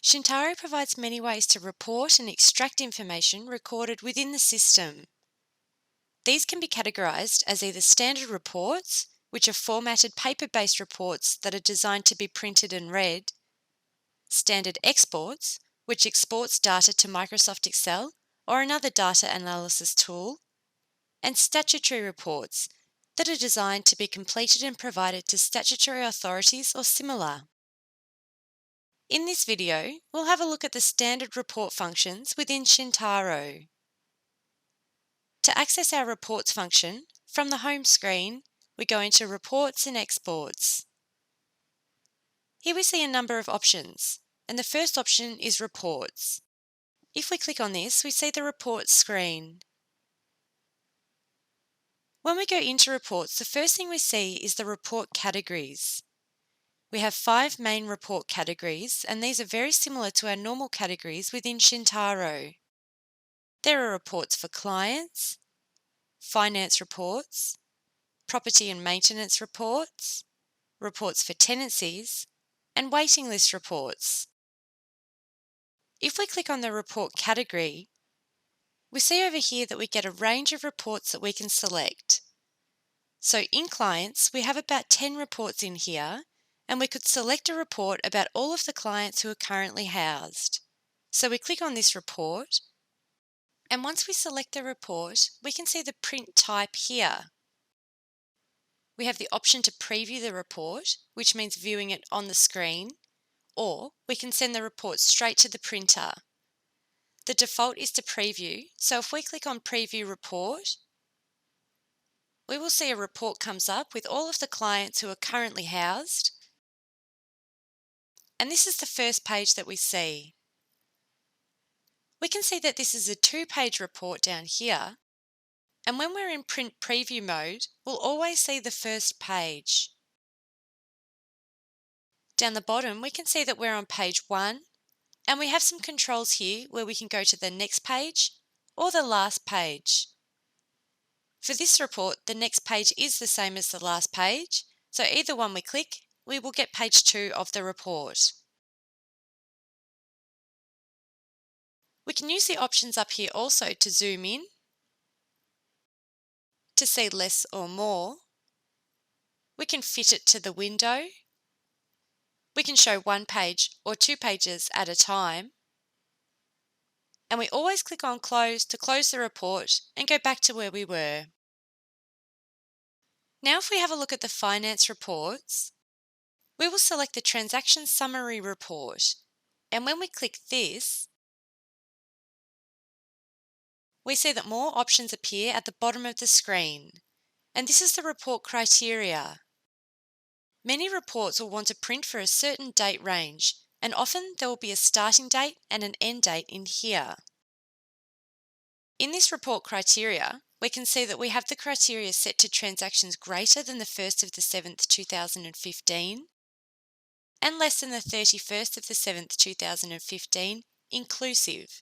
Shintaro provides many ways to report and extract information recorded within the system. These can be categorized as either standard reports, which are formatted paper-based reports that are designed to be printed and read, standard exports, which exports data to Microsoft Excel or another data analysis tool, and statutory reports that are designed to be completed and provided to statutory authorities or similar. In this video, we'll have a look at the standard report functions within Shintaro. To access our Reports function, from the home screen, we go into Reports and Exports. Here we see a number of options, and the first option is Reports. If we click on this, we see the Reports screen. When we go into Reports, the first thing we see is the report categories. We have 5 main report categories, and these are very similar to our normal categories within Shintaro. There are reports for clients, finance reports, property and maintenance reports, reports for tenancies, and waiting list reports. If we click on the report category, we see over here that we get a range of reports that we can select. So in clients, we have about 10 reports in here, and we could select a report about all of the clients who are currently housed. So we click on this report, and once we select the report, we can see the print type here. We have the option to preview the report, which means viewing it on the screen, or we can send the report straight to the printer. The default is to preview, so if we click on Preview Report, we will see a report comes up with all of the clients who are currently housed, and this is the first page that we see. We can see that this is a 2-page report down here, and when we're in print preview mode, we'll always see the first page. Down the bottom, we can see that we're on page 1, and we have some controls here where we can go to the next page or the last page. For this report, the next page is the same as the last page, so either one we click, we will get page 2 of the report. We can use the options up here also to zoom in, to see less or more. We can fit it to the window. We can show 1 page or 2 pages at a time. And we always click on Close to close the report and go back to where we were. Now if we have a look at the finance reports, we will select the Transaction Summary report. And when we click this, we see that more options appear at the bottom of the screen, and this is the report criteria. Many reports will want to print for a certain date range, and often there will be a starting date and an end date in here. In this report criteria, we can see that we have the criteria set to transactions greater than the 1st of the 7th, 2015, and less than the 31st of the 7th, 2015, inclusive.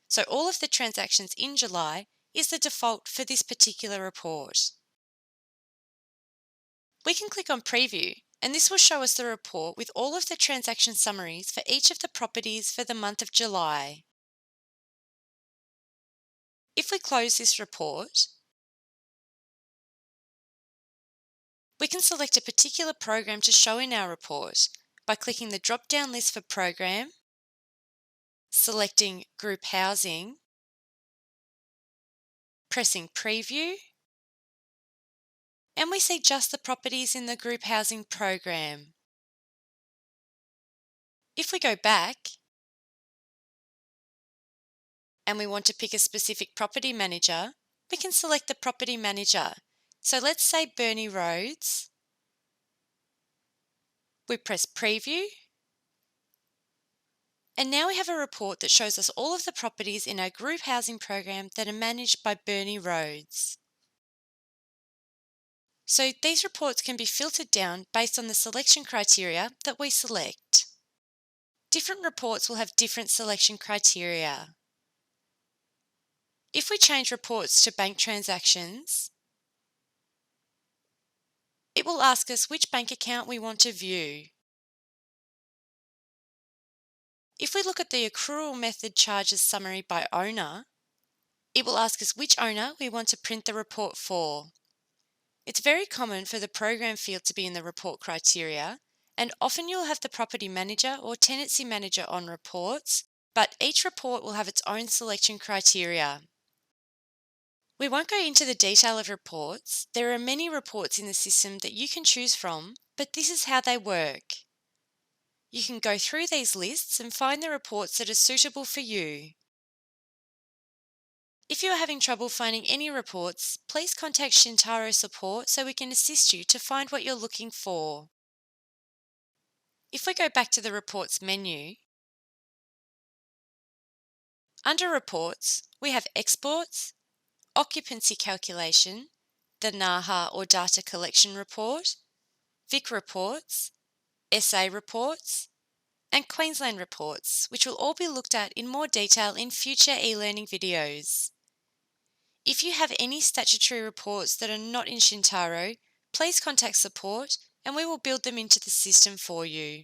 So all of the transactions in July is the default for this particular report. We can click on Preview, and this will show us the report with all of the transaction summaries for each of the properties for the month of July. If we close this report, we can select a particular program to show in our report by clicking the drop-down list for program, selecting Group Housing, pressing Preview, and we see just the properties in the Group Housing program. If we go back and we want to pick a specific property manager, we can select the property manager. So let's say Burnie Roads. We press Preview, and now we have a report that shows us all of the properties in our group housing program that are managed by Burnie Roads. So these reports can be filtered down based on the selection criteria that we select. Different reports will have different selection criteria. If we change reports to bank transactions, it will ask us which bank account we want to view. If we look at the accrual method charges summary by owner, it will ask us which owner we want to print the report for. It's very common for the program field to be in the report criteria, and often you'll have the property manager or tenancy manager on reports, but each report will have its own selection criteria. We won't go into the detail of reports. There are many reports in the system that you can choose from, but this is how they work. You can go through these lists and find the reports that are suitable for you. If you are having trouble finding any reports, please contact Shintaro support so we can assist you to find what you're looking for. If we go back to the Reports menu, under Reports, we have Exports, Occupancy Calculation, the NAHA or Data Collection Report, Vic Reports, SA Reports, and Queensland Reports, which will all be looked at in more detail in future e-learning videos. If you have any statutory reports that are not in Shintaro, please contact support and we will build them into the system for you.